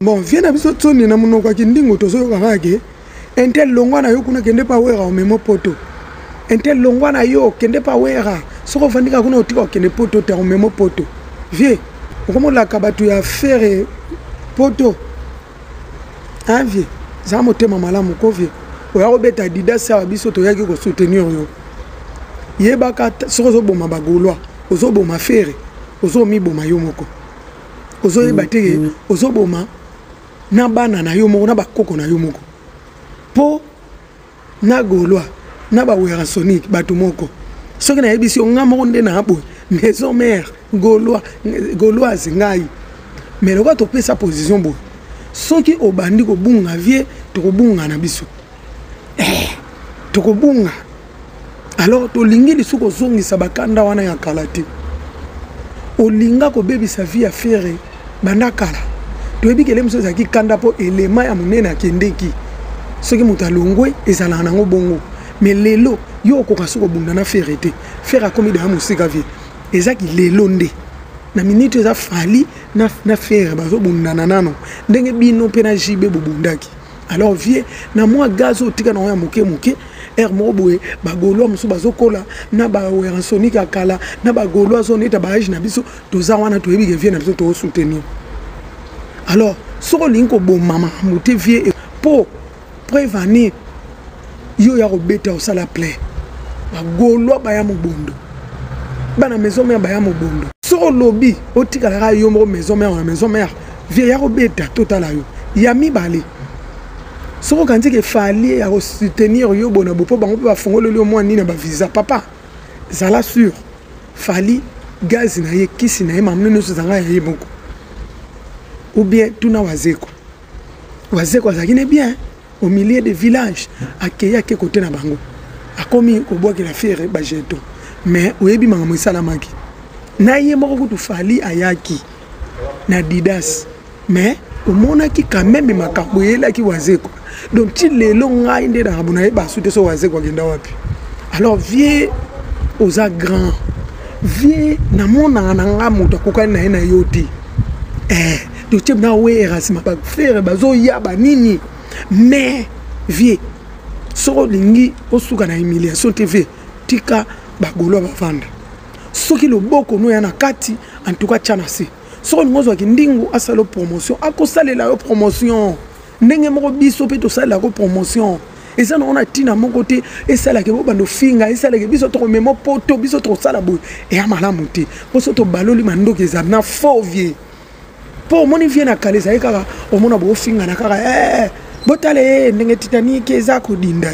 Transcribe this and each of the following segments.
Bon, viens à biso tsoni na munoko kindingo tozo kangake. Entel longwa na yo kuna kende pa wera o memo poto. Entel longwa na yo kende pa wera. Soko fandika kuna otika kende poto te o memo poto. Vie, okomo la kabatu ya faire poto. Hein vie, za motema malamu ko vie. Oya obeta Adidas ya biso to yaki ko soutenir yo. Yebaka soko zo boma bagolwa, ozo boma faire, ozo mi boma yo moko. Ozo yebate ozo boma na bana na yo moko na bakoko na yo moko. Po na golwa na ba wera sonic batu moko. Soki na yebisi onga moko nde na abo maison mère golwa zingai. Mais loko to pesa position bo. Soki obandi ko bunga vie to ko bunga na biso. To ko bunga. Alors to lingi lisuko zongi sabakanda wana ya kalati. Olinga ko bebi sa vie à faire banda kala. To yebi kele mso zaki kanda po elema ya munena kendeki. Soki mutalongwe ezala nango bongo. Mais lelo yo ko kasuko bunda na ferete. Faire comme de musika vie. Ezaki lelo nde. Na minute za fali na faire bazo bunda nanano. Ndenge bino pena jibe bubundaki. Alors vie na moi gazo tika na ya muke Hermoboe, bagolo musu bazokola na ba wera sonic akala na bagolo zone ta baage na biso toza wana to yebi ke vie na biso to soutenir. Alors soko linko bo mama muté vie pour prévenir yo ya robeta au sala plaît. Bagolo ba ya mobondo. Bana maison mère ba ya mobondo. Soko lobby otika la yo mo maison mère vie ya robeta totala yo. Yami bale. Soko kanti ke fali à soutenir yo bona bopo bango pa fongolo le mo ni na ba visa papa zala sûr fali gaz na ye kisi na ye mamne no zanga ye moko ou bien tuna wazeko zakine bien au milieu de village akeya ke côté na bango akomi ko boa ke la faire ba jeto mais oyebi manga mosala maki na ye moko kutu fali ayaki na Adidas mais au mona ki quand même makambo yela ki wazeko. Donc ti lelo ngai nde na buna ba soute so wazeko genda wapi. Alors vie aux grands vie na mona na nga muto kokani na ena yoti to tiem na wera sima ba faire bazo ya ba nini mais vie so lingi osuka na humiliation TV tika bagolo ba vanda soki loboko no ya na kati en tout cas chanasi so ngozo kindingo asalo promotion akosalela yo promotion ndenge moko biso pe to sala ko promotion eza na ona tina mon côté esala ke bobando finga esala ke biso to memo poto biso to sala boy e amala muti poso to baloli mandoki eza na fovie po moni vie na kalesa ekaka omona bo finga na kaka botale ndenge Titanic eza ko dinda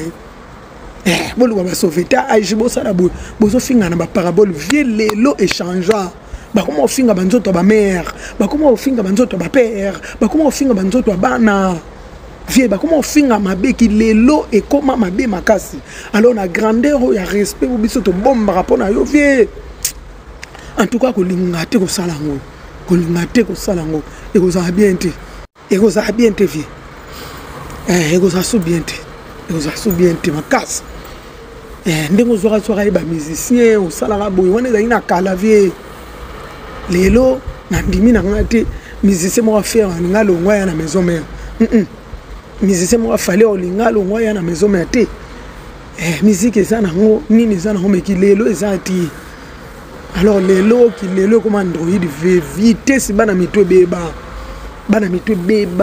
bolu ba soveta aji bo sala boy bozo finga na ba parabole vie lelo échangea. Bah comment on finga banzoto ba mère, bah comment on finga banzoto ba père, bah comment on finga banzoto bana. Vie bah comment on finga mabe ki lelo et comment mabe makasi. Alors na grandeur ya respect bu biso to bomba rapport na yo vie. En tout cas ko lingate ko salango. Ko lingate ko salango et ko za bien te. Et ko za bien te vie. Et ko za sou bien te. Et ko za sou bien te makasi. Ndenge zo ra ba musicien o salanga boy wana za ina kala vie. Lelo na ndimi na ngate musicien mo faire ngalo ngwa na maison mère musicien mo fallait o lingalo ngwa na maison mère te musique eza na ngo nini eza na ngo meki lelo eza ti alors lelo ki lelo comme Android vitesse bana mitwe beba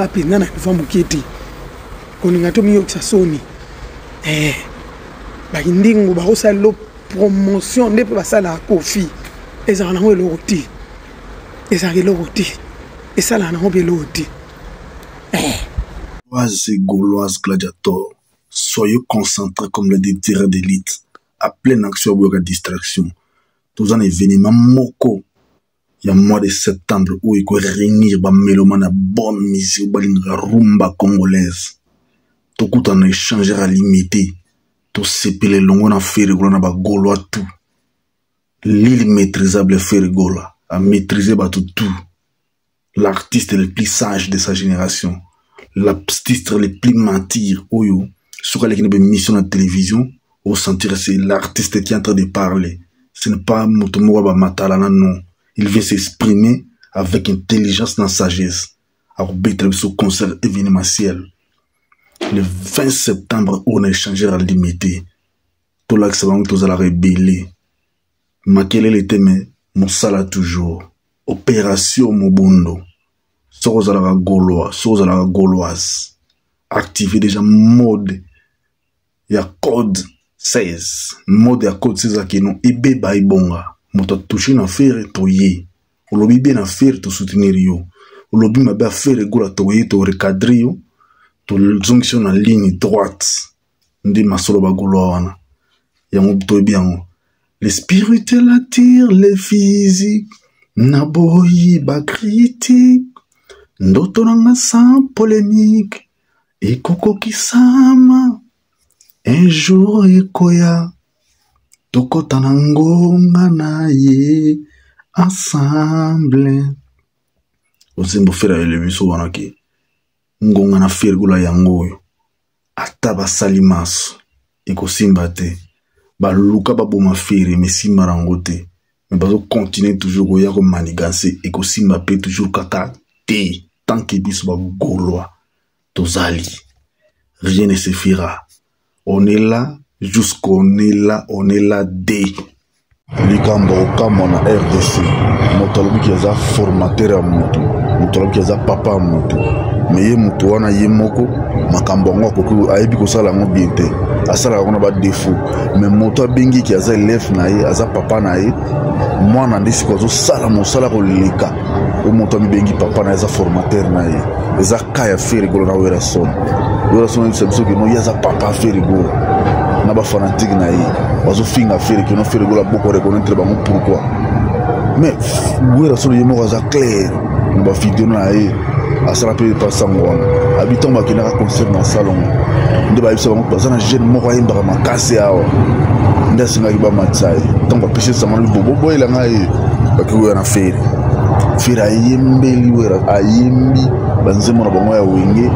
pina na fa mukiti ko ngato miyo sa Sony ba ndingo ba osalo promotion nde pa sala kofi eza na ngo eloti. Et ça est l'autre. Et ça là, on peut l'autre. Gauloise gladiator, soyez concentrés comme le tireurs d'élite, à pleine action ou à distraction. Tous en événement moko. Il y a mois de septembre où il faut réunir ba mélomane à bonne musique, ba rumba congolaise. Tout coup en échange à limiter. Tout séparer longo na faire na ba Gaulois tout. L'île maîtrisable faire Gaulois. À maîtriser tout. L'artiste le plus sage de sa génération. L'artiste le plus mentir. Oyo. Sur la mission de la télévision, au sentir c'est l'artiste qui est en train de parler. Ce n'est pas Motomora Matalana, non. Il veut s'exprimer avec intelligence et sagesse. arbitre ce concert événementiel. Le 20 septembre, on a échangé à limité. Tout l'accès à la rébellion. Makele était mais Moussala toujours. Opération Mobundo. Soros à la Gauloise. Soros à la Gauloise. Activer déjà mode. Il y a code 16. Mode ya code 16 qui non. Ebe baibonga. Moto touché na faire toye. O lobi bien na faire to soutenir yo. O lobi ma ba faire gola toye to recadrer yo. To jonction en ligne droite. Ndi masolo ba golo wana. Ya mo to bien. Les spirituels attirent les physiques. Naboyi ba critique. Ndoto nanga sans polémique. Et koko kisama. Un jour ekoya. Tokota nangonga na ye. Ensemble. Osimbo fera le biso wana ki. Ngonga na fergula yangoyo. Ata basali maso. Eko simba te. Ba luka ba boma fere mais simba rango te. Mais bazo continuer toujours goya ko maniganse eko simba pe toujours kaka te. Tant que biso ba goloa. Tozali. Rien ne se fera. On est là jusqu'on est là dès. Likambo kamona RDC. Motolobi ki za formateur ya mutu. Motolobi ki za papa ya mutu. Mais ye mutu wana ye moko makambo ngo ko ayebi ko sala ngo biente. Asala ko na ba défaut. Mais moto bengi ki za élève na ye, aza papa na ye. Mwana ndisi ko zo sala mo sala ko leka. O moto mi bengi papa na za formateur na ye. Eza kaya fere golo na wera son. Wera son c'est que no ya za papa fere golo. Na ba fanatique na ye. Bazo finga fere que no fere golo boko reconnaître bango pourquoi. Mais wera son ye mo za clair. Ba vidéo na ye. Asala pe pasango wana. Habitant ba kina concert na salon. Nde ba yibisa bango bazana jeune moko ayemba makase awa. Nde singa ki ba matsai. Donc ba pese sama bobo boy la ngai ba ki wera na fere. Fere ayembeli wera ayembi banzemo na bango ya wenge.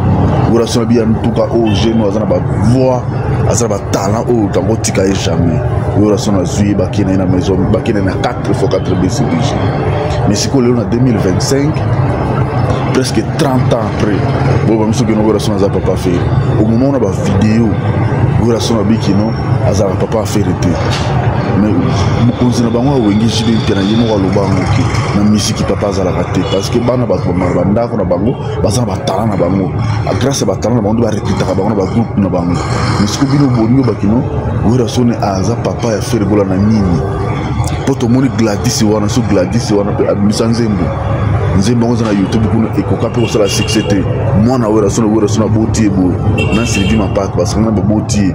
Wera sona bi antuka o jeune azana ba voix, azana ba talent o tango tika e jamais. Wera sona zui ba kina na maison, ba kina na 4x4 BCBG. Mais si ko le na 2025 presque 30 ans après, bon, je suis venu voir son papa faire. Au moment où on a une vidéo, voir son bikino, azar papa faire été. Mais on s'est dit on wengi jibe tena yemo wa lobango ki na musique papa azala raté parce que bana ba ko marbanda ko na bango bazana ba talent na bango grâce ba talent na bango ba recruter ka bango na ba groupe na bango musique bino bonio bakino voir son aza papa ya faire gola na nini poto moni Gladys wana pe admisa nzembo nzembo ngo na YouTube kuno ekoka pe ko sala succès te mwana wera sona botie bo na Sylvie Mapak parce que na botie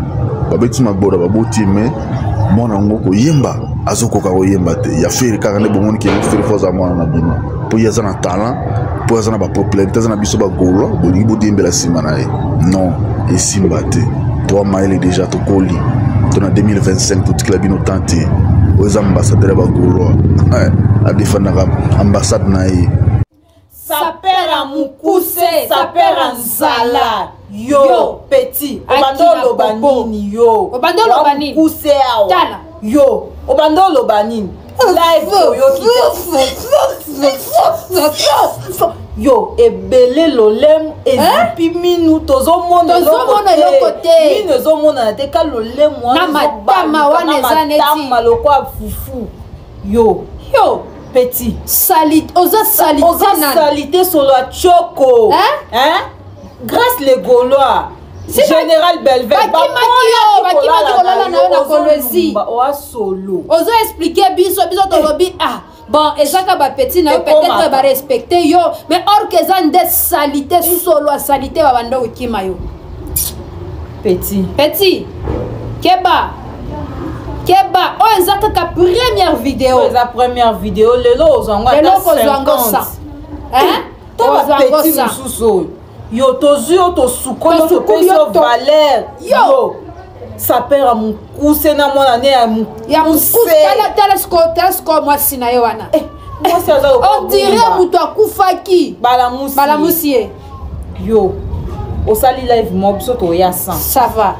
babeti magboda baboti mais mwana ngoko yemba azokoka ko yemba te ya fere kaka ne bomoni ke fere foza mwana na bino po yaza na talent po yaza na ba popularité yaza na biso ba golo bolingi bodembela sima na ye non et simba te toi maile déjà to koli to na 2025 tout club bino tante aux ambassadeurs ba golo a défendre ambassade na ye sapera mukuse sapera nzala yo petit obandolo banini yo obandolo banini mukuse awa tala yo obandolo banini live yo ebele lolem ezipi minu tozomona lokote minu ezomona te ka lolem wana matama wana eza neti lokwa fufu yo petit salite oza salite solo a choco hein grâce les Gaulois général Belver solo ozo expliquer biso tolobi bon ezaka ba petit na peut-être ba respecter yo mais or que za nde salite solo a salite ba bando kima yo petit keba oh ezaka ka première vidéo lelo ozanga ça hein to ba petit mususu yo tozuyo to sukoyo to peso valeur yo sapera mukuse na mwana ne ya mukuse tala moi sina yo wana on dirait muto akufaki bala musie yo osali live mob so to ya ça va